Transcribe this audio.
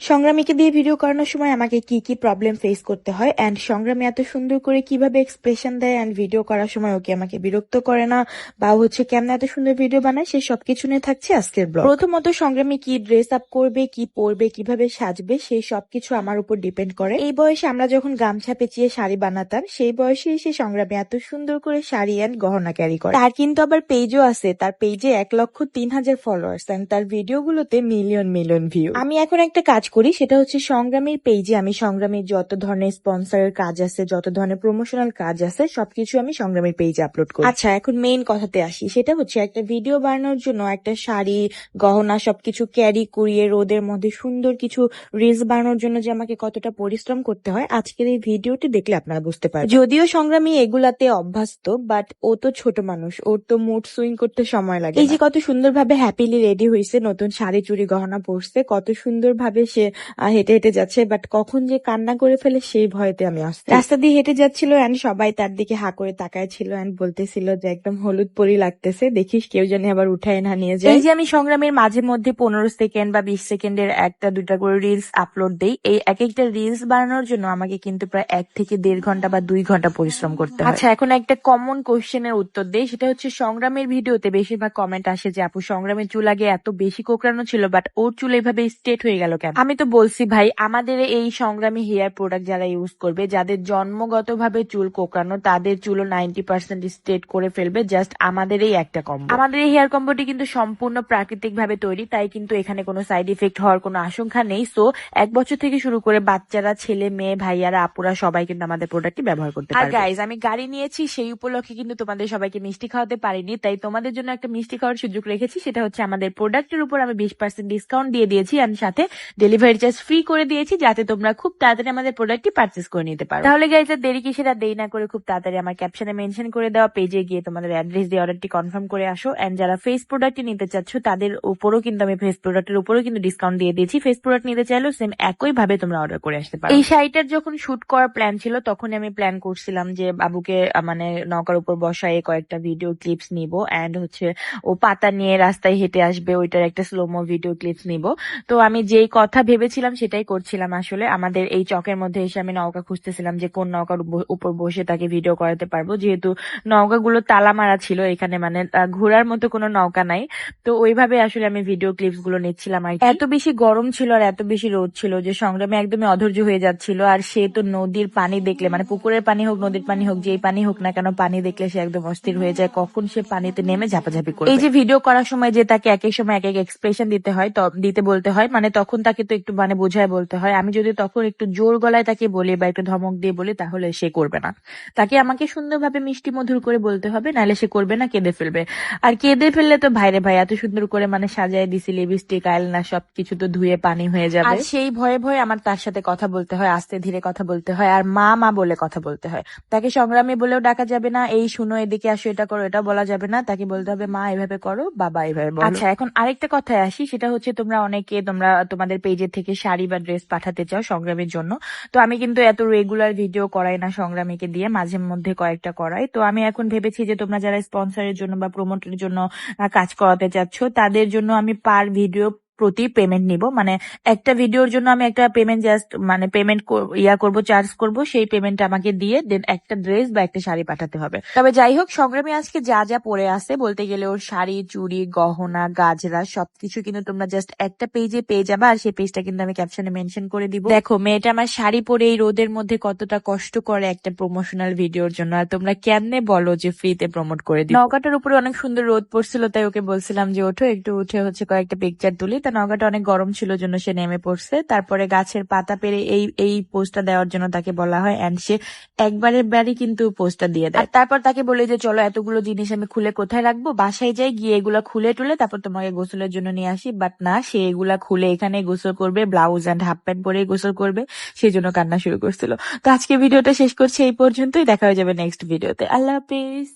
সংগ্রামীকে দিয়ে ভিডিও করানোর সময় আমাকে কি কি প্রবলেম ফেস করতে হয় এন্ড সংগ্রামী এত সুন্দর করে কিভাবে এক্সপ্রেশন দেয় এন্ড ভিডিও করার সময় ওকে আমাকে বিরক্ত করে না বা কেমন এত সুন্দর ভিডিও বানায় সেই সবকিছু নিয়ে থাকছে আজকের ব্লগ। প্রথমত সংগ্রামী কি ড্রেস আপ করবে, কি পরবে, কিভাবে সাজবে সেই সবকিছু আমার উপর ডিপেন্ড করে। এই বয়সে আমরা যখন গামছা পেঁচিয়ে শাড়ি বানাতাম সেই বয়সে এসে সংগ্রামী এত সুন্দর করে শাড়ি এন্ড গহনা ক্যারি করে। তার কিন্তু আবার পেজও আছে, তার পেজে 1,03,000 ফলোয়ার্স এন্ড তার ভিডিও গুলোতে মিলিয়ন মিলিয়ন ভিউ। আমি এখন একটা কাজ করি, সেটা হচ্ছে সংগ্রামীর পেজে আমি সংগ্রামীর যত ধরনের স্পন্সরের কাজ আছে, যত ধরনের প্রমোশনাল কাজ আছে সবকিছু আমি সংগ্রামীর পেজে আপলোড করি। আচ্ছা, এখন মেইন কথাতে আসি, সেটা হচ্ছে একটা ভিডিও বানানোর জন্য একটা শাড়ি গহনা সবকিছু ক্যারি করিয়ে রোদের মধ্যে সুন্দর কিছু রিলস বানানোর জন্য যে আমাকে কতটা পরিশ্রম করতে হয় আজকের এই ভিডিওটি দেখলে আপনারা বুঝতে পারবেন। যদিও সংগ্রামী এগুলাতে অভ্যস্ত, বাট ও তো ছোট মানুষ, ওর তো মুড সুইং করতে সময় লাগে। এই যে কত সুন্দরভাবে হ্যাপিলি রেডি হয়েছে, নতুন শাড়ি চুড়ি গহনা পরছে, কত সুন্দরভাবে সে হেঁটে হেঁটে যাচ্ছে, বাট কখন যে কান্না করে ফেলে সেই ভয়তে আমি আসছি। রাস্তা দিয়ে হেঁটে যাচ্ছিল এন্ড সবাই তার দিকে হা করে তাকায় ছিল এন্ড বলতেছিল যে একদম হলুদ পরি লাগতেছে, দেখিস কেউ জানি আবার উঠায় না নিয়ে যায়। এই যে আমি সংগ্রামের মাঝে মধ্যে 15 সেকেন্ড বা 20 সেকেন্ডের একটা দুটা করে রিলস আপলোড দেই। এই এক একটা রিলস বানানোর জন্য আমাকে কিন্তু প্রায় 1 থেকে 1.5 ঘন্টা বা 2 ঘন্টা পরিশ্রম করতে হয়। আচ্ছা, এখন একটা কমন কোশ্চেনের উত্তর দেই, সেটা হচ্ছে সংগ্রামের ভিডিওতে বেশিরভাগ কমেন্ট আসে যে আপু সংগ্রামের চুল আগে এত বেশি কোঁকড়ানো ছিল, বাট ওর চুল এইভাবে স্ট্রেট হয়ে গেল কেন? আমি তো বলছি ভাই, আমাদের এই সংগ্রামী হেয়ার প্রোডাক্ট যারা ইউজ করবে, যাদের জন্মগতভাবে চুল কোঁকড়ানো, তাদের চুলও 90% স্ট্রেট করে ফেলবে জাস্ট আমাদের এই একটা কম্বো। আমাদের এই হেয়ার কম্বোটি কিন্তু সম্পূর্ণ প্রাকৃতিক ভাবে তৈরি, তাই কিন্তু এখানে কোনো সাইড ইফেক্ট হওয়ার কোনো আশঙ্কা নেই। সো 1 বছর থেকে শুরু করে বাচ্চারা, ছেলে মেয়ে, ভাইয়ারা, আপুরা সবাই কিন্তু আমাদের প্রোডাক্টটি ব্যবহার করতে পারবে। আর গাইজ, আমি গাড়ি নিয়েছি, সেই উপলক্ষে কিন্তু তোমাদের সবাইকে মিষ্টি খাওয়াতে পারিনি, তাই তোমাদের জন্য একটা মিষ্টি খাওয়ার সুযোগ রেখেছি। সেটা হচ্ছে আমাদের প্রোডাক্টের উপর আমি 20% ডিসকাউন্ট দিয়ে দিয়েছি, আমি সাথে ডেলিভারি চার্জ ফ্রি করে দিয়েছি, যাতে তোমরা খুব তাড়াতাড়ি আমাদের প্রোডাক্টটি পারচেস করে নিতে পারো। তাহলে গাইজ, দেরি কিসের, আর দেরি না করে খুব তাড়াতাড়ি আমার ক্যাপশনে মেনশন করে দেওয়া পেজে গিয়ে তোমাদের অ্যাড্রেস দিয়ে অর্ডারটি কনফার্ম করে আসো। এন্ড যারা ফেস প্রোডাক্টটি নিতে চাচ্ছ তাদের উপরও কিন্তু আমি ফেস প্রোডাক্টের উপরও কিন্তু ডিসকাউন্ট দিয়ে দিয়েছি। ফেস প্রোডাক্ট নিতে চাইলেও সেম একই ভাবে তোমরা অর্ডার করে আসতে পারো। এই শাড়িটার যখন শুট করার প্ল্যান ছিল তখন আমি প্ল্যান করছিলাম যে বাবুকে মানে নৌকার উপর বসায় কয়েকটা ভিডিও ক্লিপস নিব এন্ড ও পাতা নিয়ে রাস্তায় হেঁটে আসবে, ওইটার একটা স্লোমো ভিডিও ক্লিপস নিব। তো আমি যেই কথা ভেবেছিলাম সেটাই করছিলাম। আসলে আমাদের এই চকের মধ্যে এসে আমি নৌকা খুঁজতেছিলাম যে কোন নৌকার উপর বসে তাকে ভিডিও করাতে পারবো, যেহেতু নৌকাগুলো তালা মারা ছিল, এখানে মানে ঘোরার মতো কোনো নৌকা নাই। তো ওইভাবে আসলে আমি ভিডিও ক্লিপস গুলো নিচ্ছিলাম। আর এত বেশি গরম ছিল আর এত বেশি রোদ ছিল যে সংগ্রামে একদমই অধৈর্য হয়ে যাচ্ছিল। আর সে তো নদীর পানি দেখলে, মানে পুকুরের পানি হোক, নদীর পানি হোক, যেই পানি হোক না কেন, পানি দেখলে সে একদম অস্থির হয়ে যায়, কখন সে পানিতে নেমে ঝাপাঝাপি করে। এই যে ভিডিও করার সময় যে তাকে এক এক সময় এক এক এক্সপ্রেশন দিতে হয়, দিতে বলতে হয়, মানে তখন তাকে তো একটু মানে বোঝায় বলতে হয়। আমি যদি তখন একটু জোর গলায় তাকে বলি বা একটু ধমক দিয়ে বলি তাহলে সে করবে না। তাকে আমাকে সুন্দরভাবে মিষ্টি মধুর করে বলতে হবে, নাহলে সে করবে না, কেঁদে ফেলবে। আর কেঁদে ফেললে তো ভাইরে ভাই, এত সুন্দর করে মানে সাজায় দিছি, লিপস্টিক আইলাইনার সবকিছু তো ধুয়ে পানি হয়ে যাবে। আর সেই ভয়ে ভয়ে আমার তার সাথে কথা বলতে হয়, আস্তে ধীরে কথা বলতে হয়, আর মা মা বলে কথা বলতে হয়। তাকে সংগ্রামী বলেও ডাকা যাবে না, এই শুনো এদিকে আসো এটা করো এটা বলা যাবে না, তাকে বলতে হবে মা এভাবে করো, বাবা এভাবে বলো। আচ্ছা, এখন আরেকটা কথায় আসি, সেটা হচ্ছে তোমরা অনেকে তোমাদের পেজের থেকে শাড়ি বা ড্রেস পাঠাতে চাও সংগ্রামীর জন্য। তো আমি কিন্তু এত রেগুলার ভিডিও করাই না সংগ্রামীকে দিয়ে, মাঝে মধ্যে কয়েকটা করাই। তো আমি এখন ভেবেছি যে তোমরা যারা স্পন্সরের জন্য বা প্রমোটের জন্য কাজ করাতে চাচ্ছ তাদের জন্য আমি পার ভিডিও প্রতি পেমেন্ট নিব, মানে একটা ভিডিওর জন্য আমি একটা পেমেন্ট জাস্ট মানে পেমেন্ট করবো, চার্জ করব, সেই পেমেন্ট আমাকে দিয়ে দেন একটা ড্রেস বা একটা শাড়ি পাঠাতে হবে। তবে যাই হোক, সংগ্রামী আজকে যা যা পরে আছে বলতে গেলে ওর শাড়ি চুড়ি গহনা গাজরা সবকিছু কিন্তু তোমরা জাস্ট একটা পেজে পেয়ে যাবে, আর সেই পেজটা কিন্তু আমি ক্যাপশনে মেনশন করে দিব। দেখো মেয়েটা আমার শাড়ি পরে এই রোদের মধ্যে কতটা কষ্ট করে একটা প্রমোশনাল ভিডিওর জন্য, আর তোমরা কেমনে বলো যে ফ্রিতে প্রমোট করে দিই। নৌকাটার উপরে অনেক সুন্দর রোদ পড়ছিল, তাই ওকে বলছিলাম যে ওঠো একটু, উঠে কয়েকটা পিকচার তুলি। তা নৌকাটা অনেক গরম ছিল জন্য সে নেমে পড়ছে। তারপরে গাছের পাতা পেরে এই পোস্টটা দেওয়ার জন্য তাকে বলা হয় এন্ড সে একবারের বাড়ি কিন্তু পোস্টটা দিয়ে দেয়। তারপর তাকে বলে যে চলো এতগুলো জিনিস আমি খুলে কোথায় রাখবো, বাসায় যাই, গিয়ে এগুলা খুলে টুলে তারপর তোমাকে গোসলের জন্য নিয়ে আসি। বাট না, সে এগুলা খুলে এখানে গোসল করবে, ব্লাউজ এন্ড হাফ প্যান্ট পরে গোসল করবে, সেই জন্য কান্না শুরু করছিল। তো আজকে ভিডিওটা শেষ করছি এই পর্যন্তই, দেখা হয়ে যাবে নেক্সট ভিডিওতে। আল্লাহ হাফিজ।